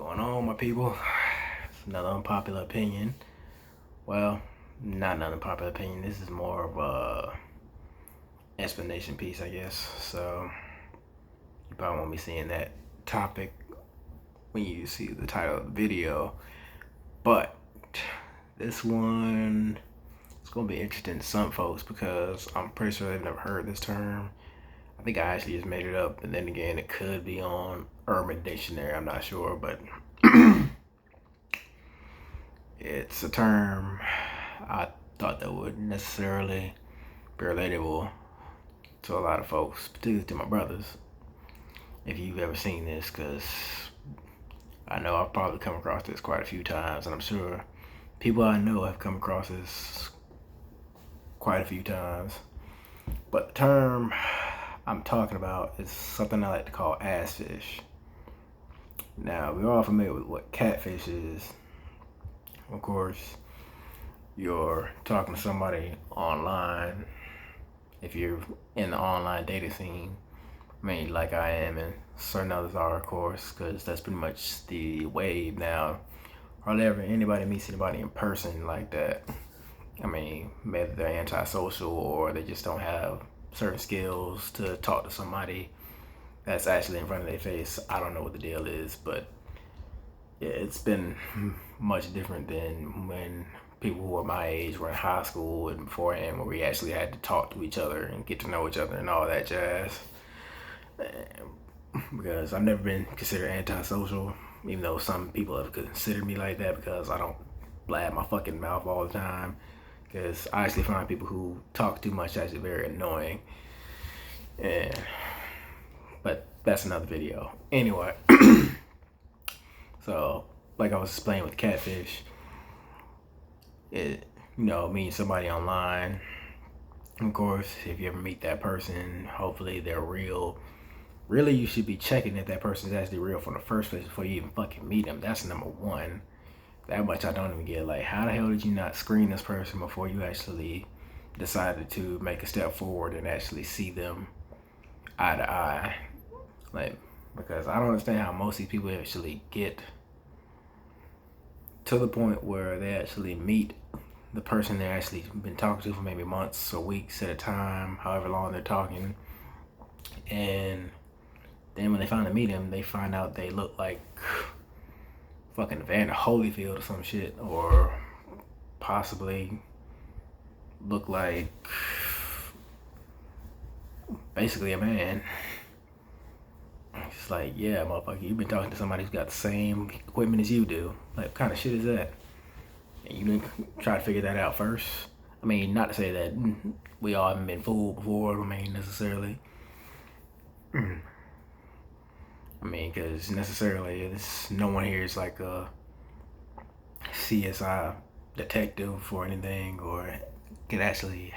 going on, my people? It's another unpopular opinion. Well, not an unpopular opinion. This is more of a explanation piece, I guess. So you probably won't be seeing that topic when you see the title of the video. But this one is gonna be interesting to some folks because I'm pretty sure they've never heard this term. I think I actually just made it up, and then again, it could be on Urban Dictionary. I'm not sure, but it's a term I thought that would necessarily be relatable to a lot of folks, particularly to my brothers. If you've ever seen this, because I know I've probably come across this quite a few times, and I'm sure people I know have come across this quite a few times. But the term I'm talking about is something I like to call assfish. Now, we're all familiar with what catfish is. Of course, you're talking to somebody online. If you're in the online dating scene, I mean, like I am, and certain others are, of course, because that's pretty much the wave now. Hardly ever anybody meets anybody in person like that. I mean, maybe they're antisocial or they just don't have certain skills to talk to somebody that's actually in front of their face. I don't know what the deal is, but yeah, it's been much different than when people who were my age were in high school and beforehand, where we actually had to talk to each other and get to know each other and all that jazz. Because I've never been considered antisocial, even though some people have considered me like that because I don't blab my fucking mouth all the time. Because I actually find people who talk too much actually very annoying. But that's another video. Anyway, so like I was explaining with catfish, meeting somebody online. Of course, if you ever meet that person, hopefully they're real. Really, you should be checking if that person is actually real from the first place before you even fucking meet them. That's number one. That much I don't even get. Like, how the hell did you not screen this person before you actually decided to make a step forward and actually see them eye to eye? Like, because I don't understand how most of these people actually get to the point where they actually meet the person they actually been talking to for maybe months or weeks at a time, however long they're talking, and then when they finally meet him, they find out they look like fucking Evander Holyfield or some shit, or possibly look like basically a man. It's like, yeah, motherfucker, you've been talking to somebody who's got the same equipment as you do. Like, what kind of shit is that? And you didn't try to figure that out first. I mean, not to say that we all haven't been fooled before, I mean, necessarily. I mean, because necessarily, no one here is like a CSI detective or anything, or could actually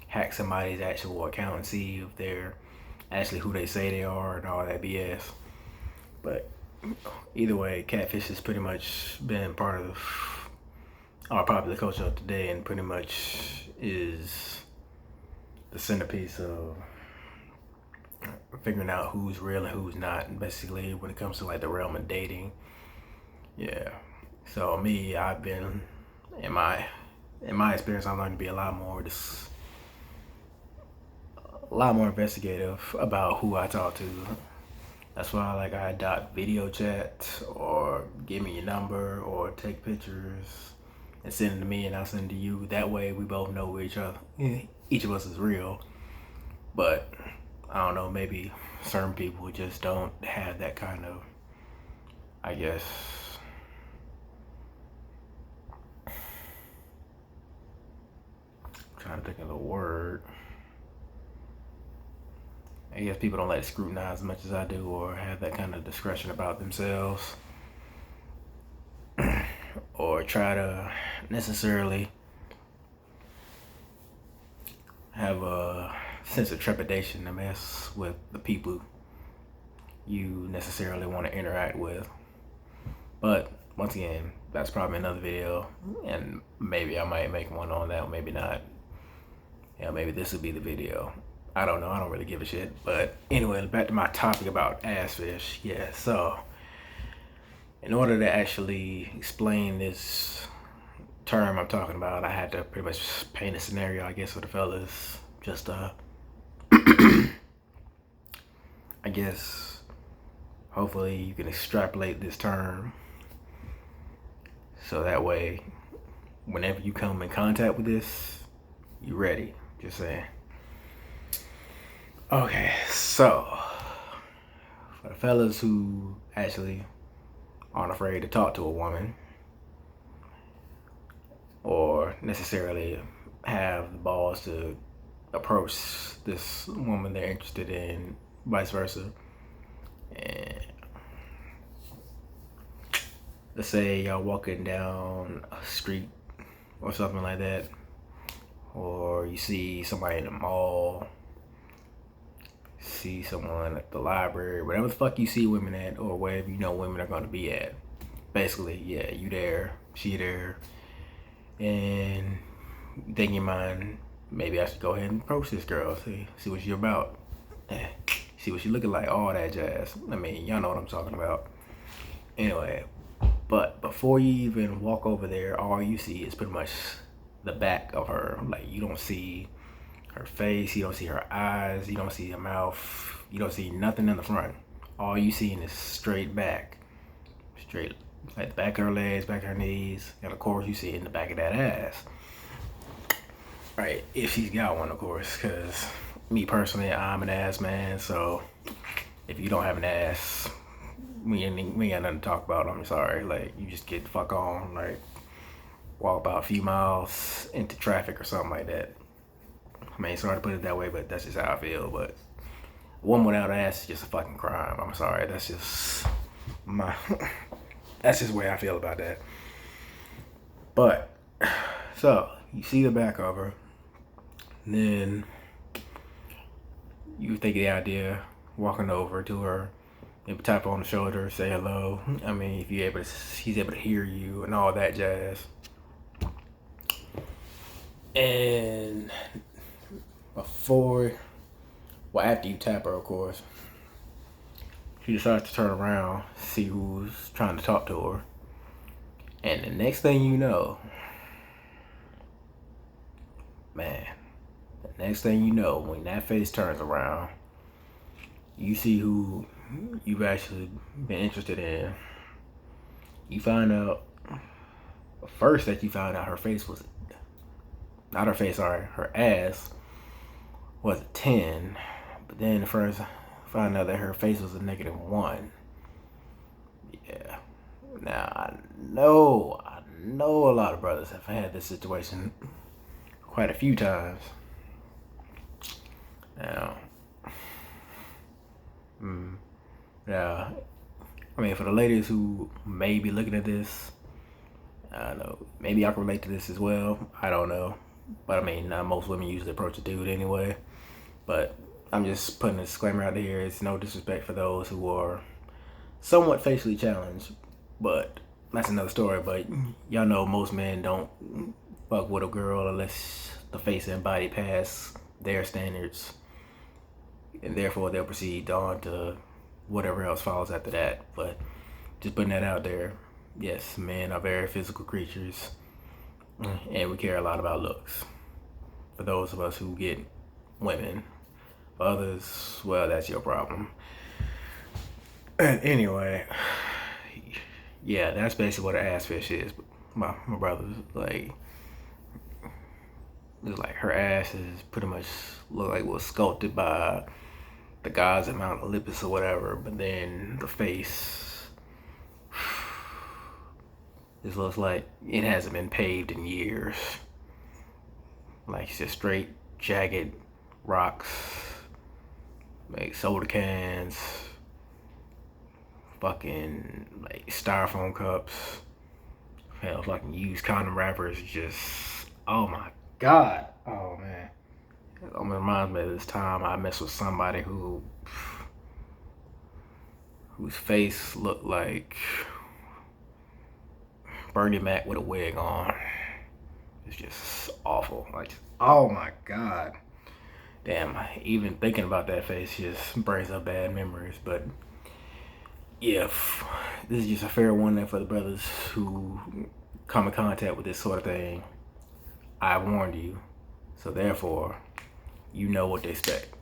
hack somebody's actual account and see if they're actually who they say they are and all that BS. But either way, catfish has pretty much been part of our popular culture of today, and pretty much is the centerpiece of figuring out who's real and who's not, and basically when it comes to like the realm of dating. Yeah, so me, I've been in my experience, I've learned to be a lot more investigative about who I talk to. That's why I adopt video chat, or give me your number, or take pictures and send them to me and I'll send them to you. That way we both know each other, each of us is real. But I don't know, maybe certain people just don't have that kind of, I guess, I'm trying to think of the word. I guess people don't like to scrutinize as much as I do, or have that kind of discretion about themselves, or try to necessarily have a sense of trepidation to mess with the people you necessarily want to interact with. But once again, that's probably another video, and maybe I might make one on that, maybe not. Yeah, maybe this would be the video. I don't know, I don't really give a shit. But anyway, back to my topic about assfish. Yeah, so in order to actually explain this term I'm talking about, I had to pretty much paint a scenario, I guess, for the fellas. Just I guess hopefully you can extrapolate this term so that way whenever you come in contact with this, you're ready. Just saying. Okay, so for the fellas who actually aren't afraid to talk to a woman or necessarily have the balls to approach this woman they're interested in, vice versa. And let's say y'all walking down a street or something like that, or you see somebody in the mall, see someone at the library, whatever the fuck you see women at, or wherever you know women are going to be at. Basically, yeah, you there, she there, and you think in your mind, maybe I should go ahead and approach this girl, see what she about, see what she looking like, all that jazz. I mean, y'all know what I'm talking about. Anyway, but before you even walk over there, all you see is pretty much the back of her. Like, you don't see her face, you don't see her eyes, you don't see her mouth, you don't see nothing in the front. All you see is straight back, straight, like the back of her legs, back of her knees, and of course you see it in the back of that ass. Right, if she's got one, of course, because me personally, I'm an ass man, so if you don't have an ass, we ain't got nothing to talk about. I'm sorry, like, you just get the fuck on, like, walk about a few miles into traffic or something like that. I mean, sorry to put it that way, but that's just how I feel. But a woman without an ass is just a fucking crime. I'm sorry, that's just my that's just the way I feel about that. But so you see the back of her, then you think of the idea walking over to her, maybe tap her on the shoulder, say hello. I mean, if you're able to, she's able to hear you and all that jazz. And after you tap her, of course, she decides to turn around, see who's trying to talk to her. And the next thing you know, man, the next thing you know, when that face turns around, you see who you've actually been interested in. You find out first that you found out her face was, not her face, sorry, her ass was a 10. But then first find out that her face was a -1. Yeah. Now I know a lot of brothers have had this situation quite a few times. Now, yeah. I mean, for the ladies who may be looking at this, I don't know, maybe I can relate to this as well. I don't know. But I mean, not most women usually approach a dude anyway. But I'm just putting a disclaimer out there. It's no disrespect for those who are somewhat facially challenged. But that's another story. But y'all know most men don't fuck with a girl unless the face and body pass their standards. And therefore they'll proceed on to whatever else follows after that. But just putting that out there. Yes, men are very physical creatures. And we care a lot about looks. For those of us who get women. For others, well, that's your problem. And anyway, yeah, that's basically what an assfish is. My brother's like, it's like her ass is pretty much look like it was sculpted by the gods of Mount Olympus or whatever. But then the face, this looks like it hasn't been paved in years. Like it's just straight jagged rocks, like soda cans, fucking like styrofoam cups, hell, fucking used condom wrappers. Just, oh my god, oh man. It almost reminds me of this time I messed with somebody whose face looked like Bernie Mac with a wig on. It's just awful. Like, oh my god. Damn, even thinking about that face just brings up bad memories. But yeah, this is just a fair warning for the brothers who come in contact with this sort of thing. I warned you, so therefore, you know what to expect.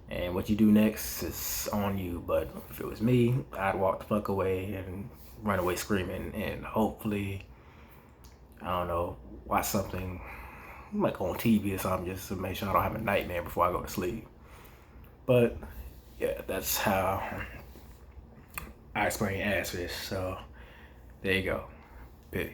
And what you do next is on you. But if it was me, I'd walk the fuck away and run away screaming, and hopefully, I don't know, watch something like on TV or something just to make sure I don't have a nightmare before I go to sleep. But yeah, that's how I explain Assfish. So there you go. Peace.